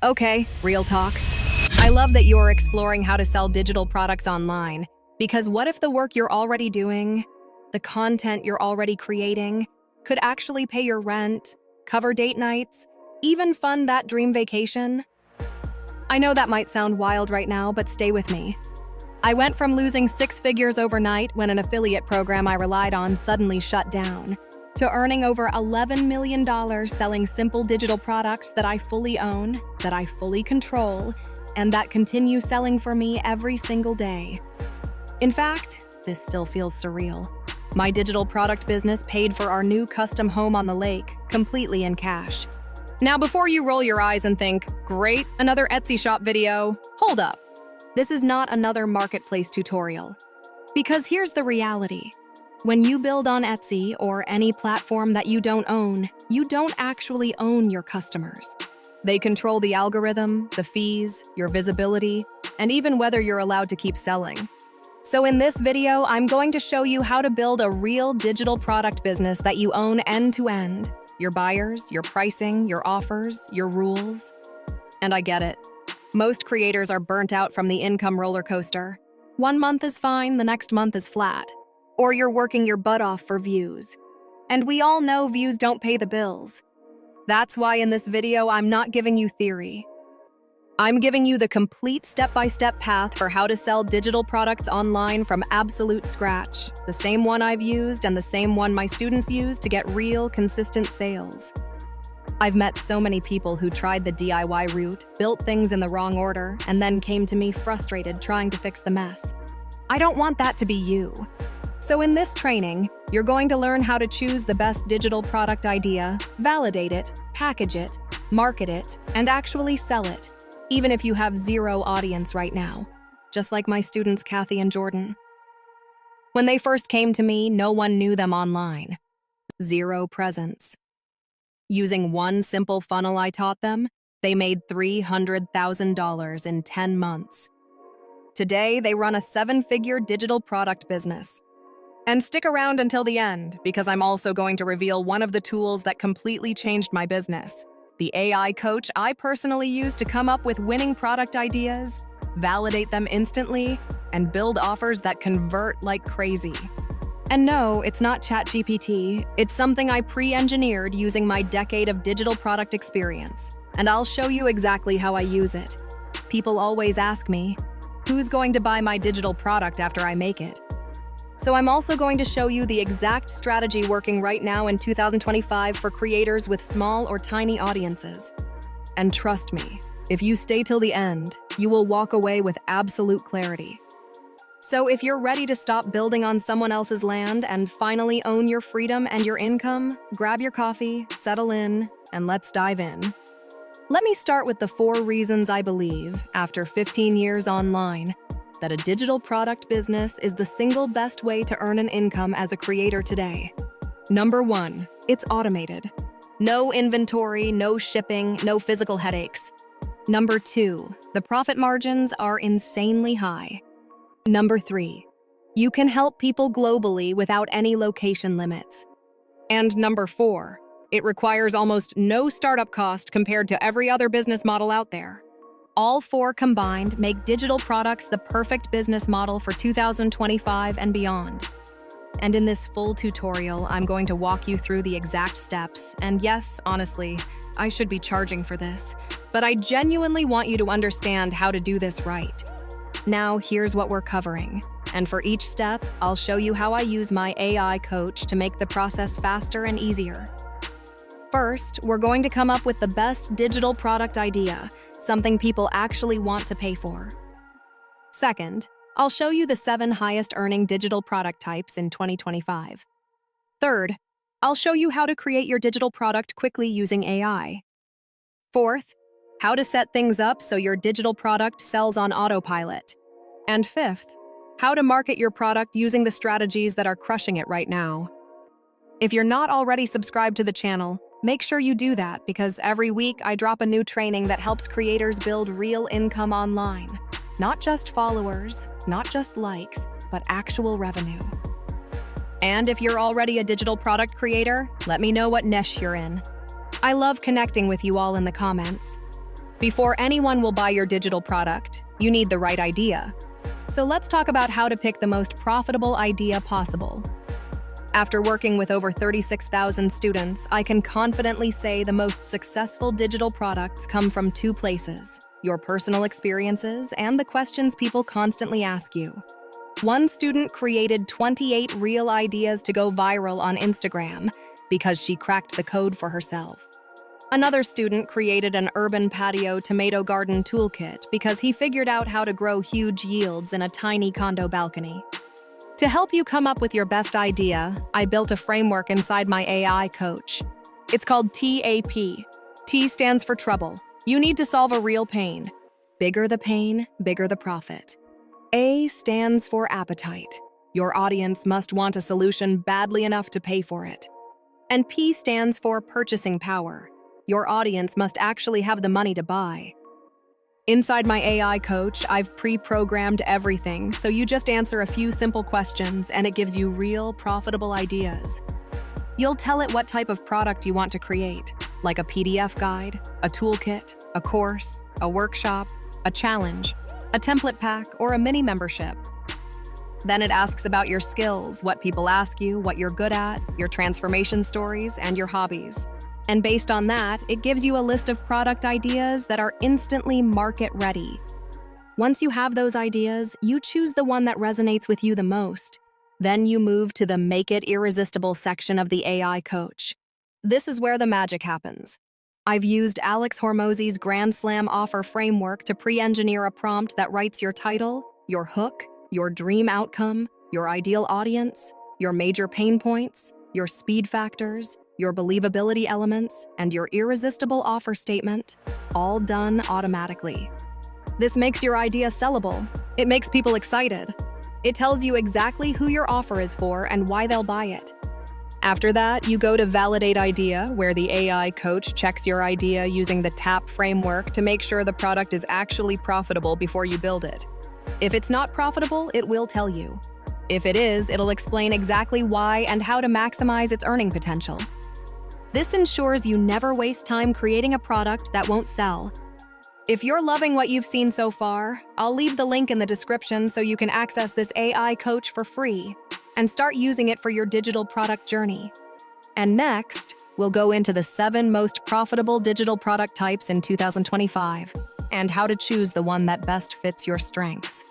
Okay, real talk. I love that you're exploring how to sell digital products online, because what if the work you're already doing, the content you're already creating, could actually pay your rent, cover date nights, even fund that dream vacation? I know that might sound wild right now, but stay with me. I went from losing 6 figures overnight when an affiliate program I relied on suddenly shut down, to earning over $11 million selling simple digital products that I fully own, that I fully control, and that continue selling for me every single day. In fact, this still feels surreal. My digital product business paid for our new custom home on the lake, completely in cash. Now, before you roll your eyes and think, great, another Etsy shop video, hold up. This is not another marketplace tutorial. Because here's the reality. When you build on Etsy or any platform that you don't actually own your customers. They control the algorithm, the fees, your visibility, and even whether you're allowed to keep selling. So in this video, I'm going to show you how to build a real digital product business that you own end-to-end. Your buyers, your pricing, your offers, your rules. And I get it. Most creators are burnt out from the income roller coaster. 1 month is fine, the next month is flat. Or you're working your butt off for views. And we all know views don't pay the bills. That's why in this video, I'm not giving you theory. I'm giving you the complete step-by-step path for how to sell digital products online from absolute scratch, the same one I've used and the same one my students use to get real, consistent sales. I've met so many people who tried the DIY route, built things in the wrong order, and then came to me frustrated trying to fix the mess. I don't want that to be you. So in this training, you're going to learn how to choose the best digital product idea, validate it, package it, market it, and actually sell it, even if you have zero audience right now, just like my students Kathy and Jordan. When they first came to me, no one knew them online. Zero presence. Using one simple funnel I taught them, they made $300,000 in 10 months. Today, they run a 7-figure digital product business. And stick around until the end, because I'm also going to reveal one of the tools that completely changed my business. The AI coach I personally use to come up with winning product ideas, validate them instantly, and build offers that convert like crazy. And no, it's not ChatGPT. It's something I pre-engineered using my decade of digital product experience. And I'll show you exactly how I use it. People always ask me, who's going to buy my digital product after I make it? So I'm also going to show you the exact strategy working right now in 2025 for creators with small or tiny audiences. And trust me, if you stay till the end, you will walk away with absolute clarity. So if you're ready to stop building on someone else's land and finally own your freedom and your income, grab your coffee, settle in, and let's dive in. Let me start with the 4 reasons I believe, after 15 years online, that a digital product business is the single best way to earn an income as a creator today. Number 1, it's automated. No inventory, no shipping, no physical headaches. Number 2, the profit margins are insanely high. Number 3, you can help people globally without any location limits. And number 4, it requires almost no startup cost compared to every other business model out there. All 4 combined make digital products the perfect business model for 2025 and beyond. And in this full tutorial, I'm going to walk you through the exact steps. And yes, honestly, I should be charging for this, but I genuinely want you to understand how to do this right. Now, here's what we're covering. And for each step, I'll show you how I use my AI coach to make the process faster and easier. First, we're going to come up with the best digital product idea, something people actually want to pay for. Second, I'll show you the 7 highest earning digital product types in 2025. Third, I'll show you how to create your digital product quickly using AI. Fourth, how to set things up so your digital product sells on autopilot. And fifth, how to market your product using the strategies that are crushing it right now. If you're not already subscribed to the channel, make sure you do that because every week I drop a new training that helps creators build real income online. Not just followers, not just likes, but actual revenue. And if you're already a digital product creator, let me know what niche you're in. I love connecting with you all in the comments. Before anyone will buy your digital product, you need the right idea. So let's talk about how to pick the most profitable idea possible. After working with over 36,000 students, I can confidently say the most successful digital products come from two places: your personal experiences and the questions people constantly ask you. One student created 28 real ideas to go viral on Instagram because she cracked the code for herself. Another student created an urban patio tomato garden toolkit because he figured out how to grow huge yields in a tiny condo balcony. To help you come up with your best idea, I built a framework inside my AI coach. It's called TAP. T stands for trouble. You need to solve a real pain. Bigger the pain, bigger the profit. A stands for appetite. Your audience must want a solution badly enough to pay for it. And P stands for purchasing power. Your audience must actually have the money to buy. Inside my AI coach, I've pre-programmed everything, so you just answer a few simple questions and it gives you real, profitable ideas. You'll tell it what type of product you want to create, like a PDF guide, a toolkit, a course, a workshop, a challenge, a template pack, or a mini membership. Then it asks about your skills, what people ask you, what you're good at, your transformation stories, and your hobbies. And based on that, it gives you a list of product ideas that are instantly market ready. Once you have those ideas, you choose the one that resonates with you the most. Then you move to the Make It Irresistible section of the AI coach. This is where the magic happens. I've used Alex Hormozi's Grand Slam offer framework to pre-engineer a prompt that writes your title, your hook, your dream outcome, your ideal audience, your major pain points, your speed factors, your believability elements, and your irresistible offer statement, all done automatically. This makes your idea sellable. It makes people excited. It tells you exactly who your offer is for and why they'll buy it. After that, you go to Validate Idea, where the AI coach checks your idea using the TAP framework to make sure the product is actually profitable before you build it. If it's not profitable, it will tell you. If it is, it'll explain exactly why and how to maximize its earning potential. This ensures you never waste time creating a product that won't sell. If you're loving what you've seen so far, I'll leave the link in the description so you can access this AI coach for free and start using it for your digital product journey. And next, we'll go into the 7 most profitable digital product types in 2025 and how to choose the one that best fits your strengths.